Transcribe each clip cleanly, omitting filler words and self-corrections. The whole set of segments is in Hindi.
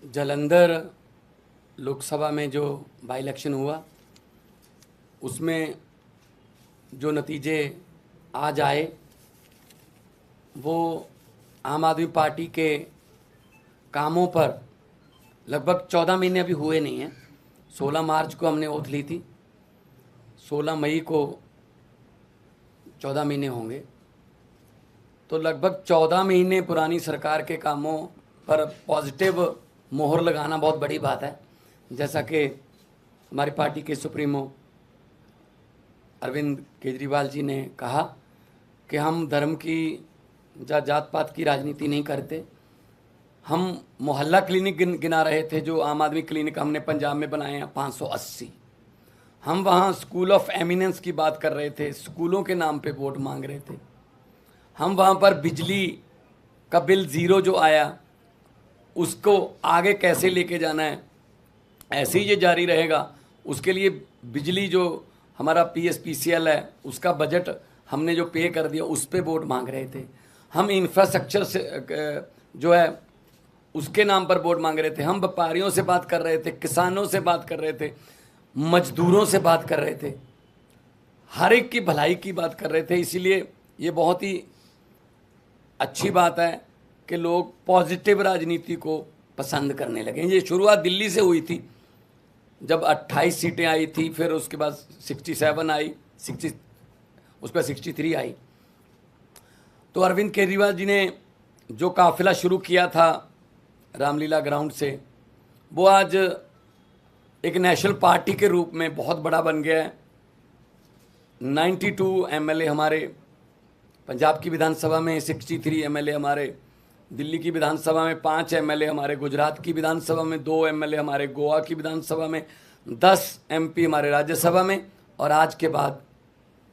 जालंधर लोकसभा में जो बाई इलेक्शन हुआ उसमें जो नतीजे आज आए वो आम आदमी पार्टी के कामों पर लगभग 14 महीने अभी हुए नहीं हैं। 16 मार्च को हमने ओथ ली थी, 16 मई को 14 महीने होंगे, तो लगभग 14 महीने पुरानी सरकार के कामों पर पॉजिटिव मोहर लगाना बहुत बड़ी बात है। जैसा कि हमारी पार्टी के सुप्रीमो अरविंद केजरीवाल जी ने कहा कि हम धर्म की या जात पात की राजनीति नहीं करते। हम मोहल्ला क्लिनिक गिना रहे थे, जो आम आदमी क्लिनिक हमने पंजाब में बनाए हैं 580। हम वहाँ स्कूल ऑफ एमिनेंस की बात कर रहे थे, स्कूलों के नाम पे वोट मांग रहे थे। हम वहाँ पर बिजली का बिल ज़ीरो जो आया उसको आगे कैसे लेके जाना है, ऐसे ही ये जारी रहेगा, उसके लिए बिजली जो हमारा PSPCL है उसका बजट हमने जो पे कर दिया उस पर वोट मांग रहे थे। हम इंफ्रास्ट्रक्चर से जो है उसके नाम पर वोट मांग रहे थे। हम व्यापारियों से बात कर रहे थे, किसानों से बात कर रहे थे, मजदूरों से बात कर रहे थे, हर एक की भलाई की बात कर रहे थे। इसीलिए ये बहुत ही अच्छी बात है कि लोग पॉजिटिव राजनीति को पसंद करने लगे। ये शुरुआत दिल्ली से हुई थी, जब 28 सीटें आई थी, फिर उसके बाद 67 आई, 60 उस पर 63 आई। तो अरविंद केजरीवाल जी ने जो काफिला शुरू किया था रामलीला ग्राउंड से, वो आज एक नेशनल पार्टी के रूप में बहुत बड़ा बन गया है। 92 MLA हमारे पंजाब की विधानसभा में, 63 MLA हमारे दिल्ली की विधानसभा में, 5 MLA हमारे गुजरात की विधानसभा में, 2 MLA हमारे गोवा की विधानसभा में, 10 MP हमारे राज्यसभा में, और आज के बाद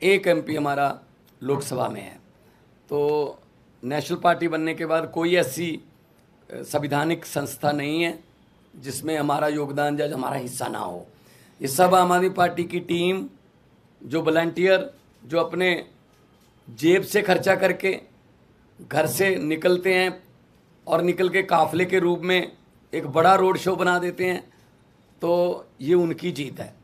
1 MP हमारा लोकसभा में है। तो नेशनल पार्टी बनने के बाद कोई ऐसी संवैधानिक संस्था नहीं है जिसमें हमारा योगदान या हमारा हिस्सा ना हो। ये सब आम आदमी पार्टी की टीम, जो वॉलंटियर, जो अपने जेब से खर्चा करके घर से निकलते हैं और निकल के काफिले के रूप में एक बड़ा रोड शो बना देते हैं, तो ये उनकी जीत है।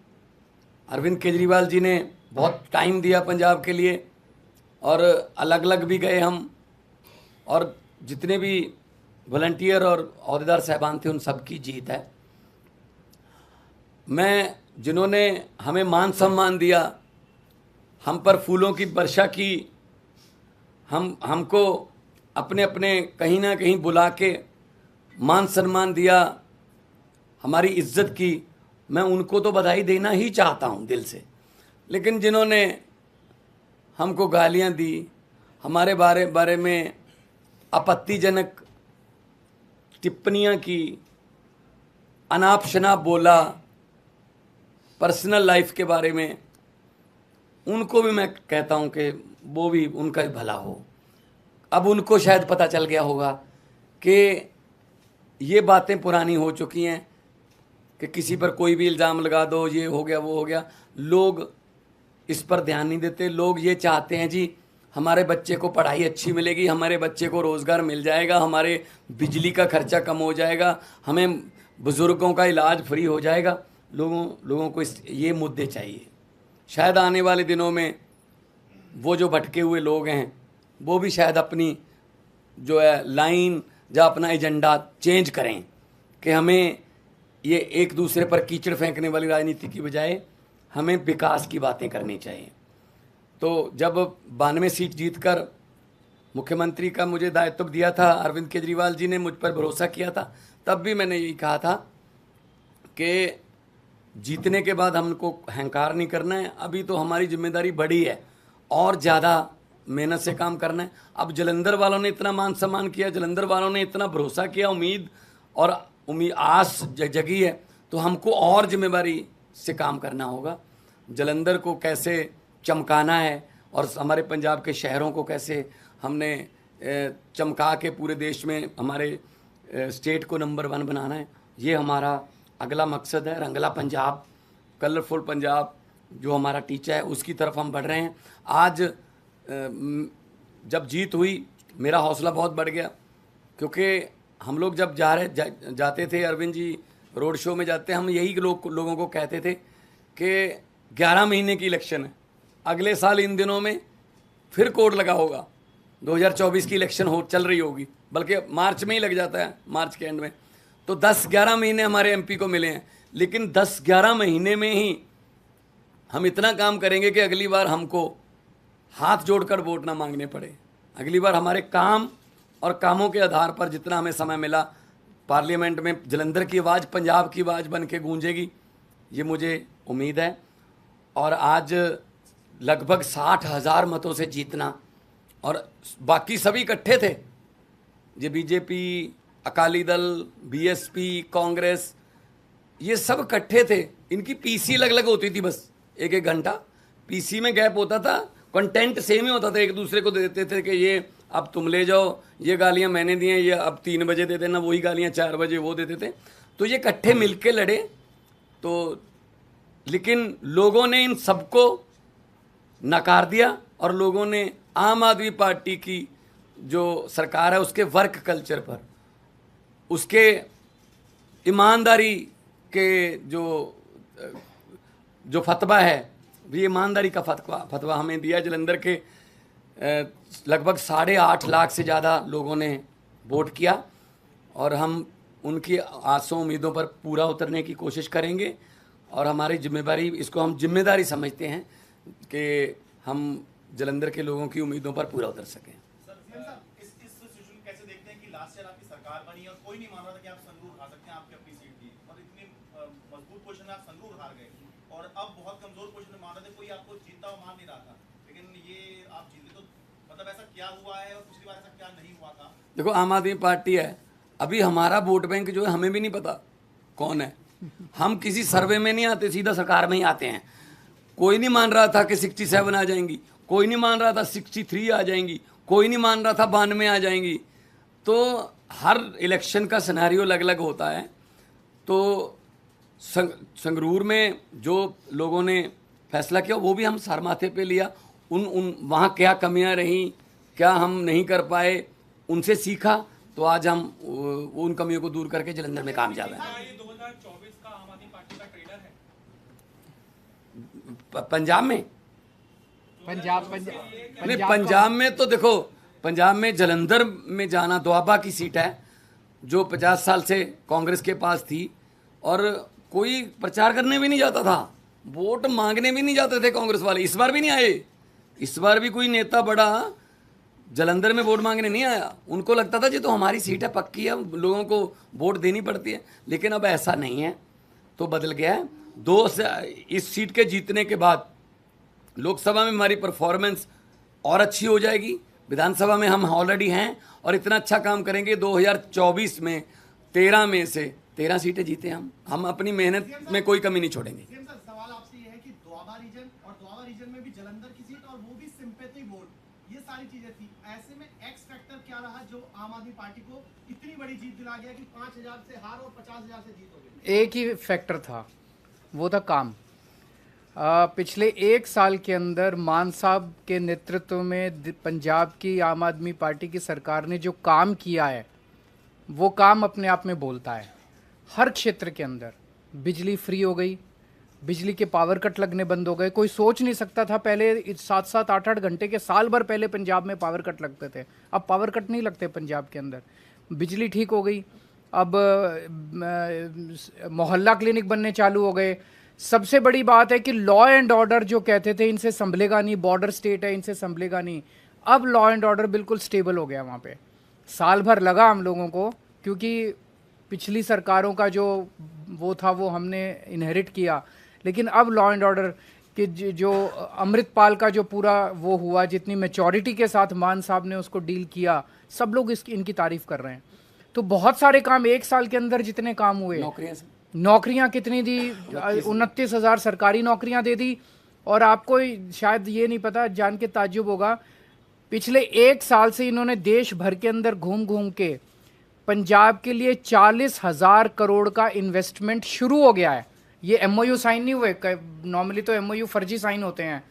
अरविंद केजरीवाल जी ने बहुत टाइम दिया पंजाब के लिए, और अलग अलग भी गए हम, और जितने भी वॉलंटियर और अहदेदार साहबान थे उन सब की जीत है। मैं जिन्होंने हमें मान सम्मान दिया, हम पर फूलों की वर्षा की, हमको अपने अपने कहीं ना कहीं बुला के मान सम्मान दिया, हमारी इज्जत की, मैं उनको तो बधाई देना ही चाहता हूँ दिल से। लेकिन जिन्होंने हमको गालियाँ दी, हमारे बारे में आपत्तिजनक टिप्पणियाँ की, अनाप शनाप बोला, पर्सनल लाइफ के बारे में, उनको भी मैं कहता हूँ कि वो भी, उनका भी भला हो। अब उनको शायद पता चल गया होगा कि ये बातें पुरानी हो चुकी हैं कि किसी पर कोई भी इल्ज़ाम लगा दो, ये हो गया वो हो गया। लोग इस पर ध्यान नहीं देते। लोग ये चाहते हैं जी हमारे बच्चे को पढ़ाई अच्छी मिलेगी, हमारे बच्चे को रोज़गार मिल जाएगा, हमारे बिजली का खर्चा कम हो जाएगा, हमें बुज़ुर्गों का इलाज फ्री हो जाएगा। लोगों को ये मुद्दे चाहिए। शायद आने वाले दिनों में वो जो भटके हुए लोग हैं वो भी शायद अपनी जो है लाइन या अपना एजेंडा चेंज करें कि हमें ये एक दूसरे पर कीचड़ फेंकने वाली राजनीति की बजाय हमें विकास की बातें करनी चाहिए। तो जब 92 सीट जीतकर मुख्यमंत्री का मुझे दायित्व दिया था, अरविंद केजरीवाल जी ने मुझ पर भरोसा किया था, तब भी मैंने यही कहा था कि जीतने के बाद हमको अहंकार नहीं करना है। अभी तो हमारी जिम्मेदारी बड़ी है और ज़्यादा मेहनत से काम करना है। अब जालंधर वालों ने इतना मान सम्मान किया, जालंधर वालों ने इतना भरोसा किया, उम्मीद आस जगी है, तो हमको और जिम्मेदारी से काम करना होगा। जालंधर को कैसे चमकाना है और हमारे पंजाब के शहरों को कैसे हमने चमका के पूरे देश में हमारे स्टेट को नंबर 1 बनाना है, ये हमारा अगला मकसद है। रंगला पंजाब, कलरफुल पंजाब जो हमारा टीचा है, उसकी तरफ हम बढ़ रहे हैं। आज जब जीत हुई मेरा हौसला बहुत बढ़ गया, क्योंकि हम लोग जब जाते थे, अरविंद जी रोड शो में जाते, हम यही लोगों को कहते थे कि 11 महीने की इलेक्शन है, अगले साल इन दिनों में फिर कोड लगा होगा, 2024 की इलेक्शन चल रही होगी, बल्कि मार्च में ही लग जाता है, मार्च के एंड में। तो 10-11 महीने हमारे एमपी को मिले हैं, लेकिन 10-11 महीने में ही हम इतना काम करेंगे कि अगली बार हमको हाथ जोड़कर वोट ना मांगने पड़े। अगली बार हमारे काम और कामों के आधार पर जितना हमें समय मिला, पार्लियामेंट में जलंधर की आवाज़ पंजाब की आवाज़ बन के गूंजेगी, ये मुझे उम्मीद है। और आज लगभग 60,000 मतों से जीतना, और बाकी सभी इकट्ठे थे, ये बीजेपी, अकाली दल, बीएसपी, कांग्रेस, ये सब इकट्ठे थे। इनकी पीसी अलग अलग होती थी, बस एक घंटा पीसी में गैप होता था, कंटेंट सेम ही होता था, एक दूसरे को देते थे कि ये अब तुम ले जाओ, ये गालियाँ मैंने दी हैं, ये अब 3 बजे दे देना, वही गालियाँ 4 बजे वो देते थे। तो ये इकट्ठे मिलके लड़े। तो लेकिन लोगों ने इन सबको नकार दिया, और लोगों ने आम आदमी पार्टी की जो सरकार है उसके वर्क कल्चर पर, उसके ईमानदारी के जो फतवा है, ये ईमानदारी का फतवा हमें दिया। जलंधर के लगभग 8.5 लाख से ज़्यादा लोगों ने वोट किया, और हम उनकी आसों उम्मीदों पर पूरा उतरने की कोशिश करेंगे। और हमारी जिम्मेदारी, इसको हम जिम्मेदारी समझते हैं कि हम जलंधर के लोगों की उम्मीदों पर पूरा उतर सकें। इस सिचुएशन कैसे देखते हैं कि लास्ट ईयर आपकी सरकार बनी और कोई नहीं मान रहा था कि आप संगरूर हार सकते हैं, आपकी अपनी सीट थी और इतनी मजबूत पोजीशन में आप संगरूर हार गए, और अब बहुत कमजोर पोजीशन में मान रहे थे, कोई आपको जीतता हुआ मान नहीं रहा था, लेकिन ये आप जीते। तो मतलब ऐसा क्या हुआ है और पिछली बार ऐसा क्या नहीं हुआ था? देखो, आम आदमी पार्टी है, अभी हमारा वोट बैंक जो है हमें भी नहीं पता कौन है। हम किसी सर्वे में नहीं आते, सीधा सरकार में ही आते हैं। कोई नहीं मान रहा था कि 67 आ जाएंगी, कोई नहीं मान रहा था 63 आ जाएंगी, कोई नहीं मान रहा था 92 आ जाएंगी। तो हर इलेक्शन का सिनेरियो अलग अलग होता है। तो संगरूर में जो लोगों ने फैसला किया वो भी हम सर माथे पे लिया। उन वहाँ क्या कमियां रहीं, क्या हम नहीं कर पाए, उनसे सीखा। तो आज हम उन कमियों को दूर करके जलंधर में कामयाब हैं। 2024 का आम आदमी पार्टी का ट्रेलर है पंजाब में, नहीं पंजाब में तो देखो, पंजाब में जलंधर में जाना दोआबा की सीट है जो 50 साल से कांग्रेस के पास थी, और कोई प्रचार करने भी नहीं जाता था, वोट मांगने भी नहीं जाते थे कांग्रेस वाले। इस बार भी नहीं आए, इस बार भी कोई नेता बड़ा जलंधर में वोट मांगने नहीं आया। उनको लगता था जी तो हमारी सीट है, पक्की है, लोगों को वोट देनी पड़ती है। लेकिन अब ऐसा नहीं है, तो बदल गया है। इस सीट के जीतने के बाद लोकसभा में हमारी परफॉर्मेंस और अच्छी हो जाएगी, विधानसभा में हम ऑलरेडी हैं, और इतना अच्छा काम करेंगे 2024 में 13 में से 13 सीटें जीते हम अपनी मेहनत में कोई कमी नहीं छोड़ेंगे। सवाल आपसे ये है कि दोआबा रीजन, और दोआबा रीजन में भी जलंधर की सीट, और वो भी सिंपैथी वोट, ये सारी चीजें थी। ऐसे में एक्स फैक्टर क्या रहा जो आम आदमी पार्टी को इतनी बड़ी जीत दिला गया कि 5,000 से हार और 50,000 से जीत हो गई? एक ही फैक्टर था, वो था काम। पिछले 1 साल के अंदर मान साहब के नेतृत्व में पंजाब की आम आदमी पार्टी की सरकार ने जो काम किया है, वो काम अपने आप में बोलता है। हर क्षेत्र के अंदर बिजली फ्री हो गई, बिजली के पावर कट लगने बंद हो गए। कोई सोच नहीं सकता था पहले 7-7, 8-8 घंटे के, साल भर पहले पंजाब में पावर कट लगते थे, अब पावर कट नहीं लगते पंजाब के अंदर। बिजली ठीक हो गई, अब मोहल्ला क्लिनिक बनने चालू हो गए। सबसे बड़ी बात है कि लॉ एंड ऑर्डर जो कहते थे इनसे संभलेगा नहीं, बॉर्डर स्टेट है इनसे संभलेगा नहीं, अब लॉ एंड ऑर्डर बिल्कुल स्टेबल हो गया वहाँ पे। साल भर लगा हम लोगों को, क्योंकि पिछली सरकारों का जो वो था वो हमने इनहेरिट किया, लेकिन अब लॉ एंड ऑर्डर कि जो अमृतपाल का जो पूरा वो हुआ, जितनी मैच्योरिटी के साथ मान साहब ने उसको डील किया, सब लोग इनकी तारीफ कर रहे हैं। तो बहुत सारे काम 1 साल के अंदर जितने काम हुए, नौकरियां कितनी दी, 29,000 सरकारी नौकरियां दे दी। और आपको शायद ये नहीं पता, जान के ताज्जुब होगा, पिछले 1 साल से इन्होंने देश भर के अंदर घूम घूम के पंजाब के लिए 40,000 करोड़ का इन्वेस्टमेंट शुरू हो गया है। ये एमओयू साइन नहीं हुए, नॉर्मली तो एमओयू फर्जी साइन होते हैं।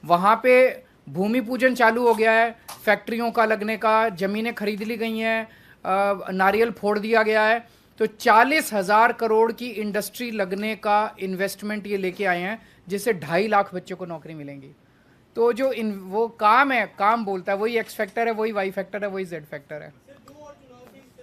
वहाँ पे भूमि पूजन चालू हो गया है, फैक्ट्रियों का लगने का, ज़मीनें खरीद ली गई हैं, नारियल फोड़ दिया गया है। तो 40,000 करोड़ की इंडस्ट्री लगने का इन्वेस्टमेंट ये लेके आए हैं, जिससे 2.5 लाख बच्चों को नौकरी मिलेंगी। तो जो वो काम है, काम बोलता है, वही एक्स फैक्टर है, वही वाई फैक्टर है, वही जेड फैक्टर है।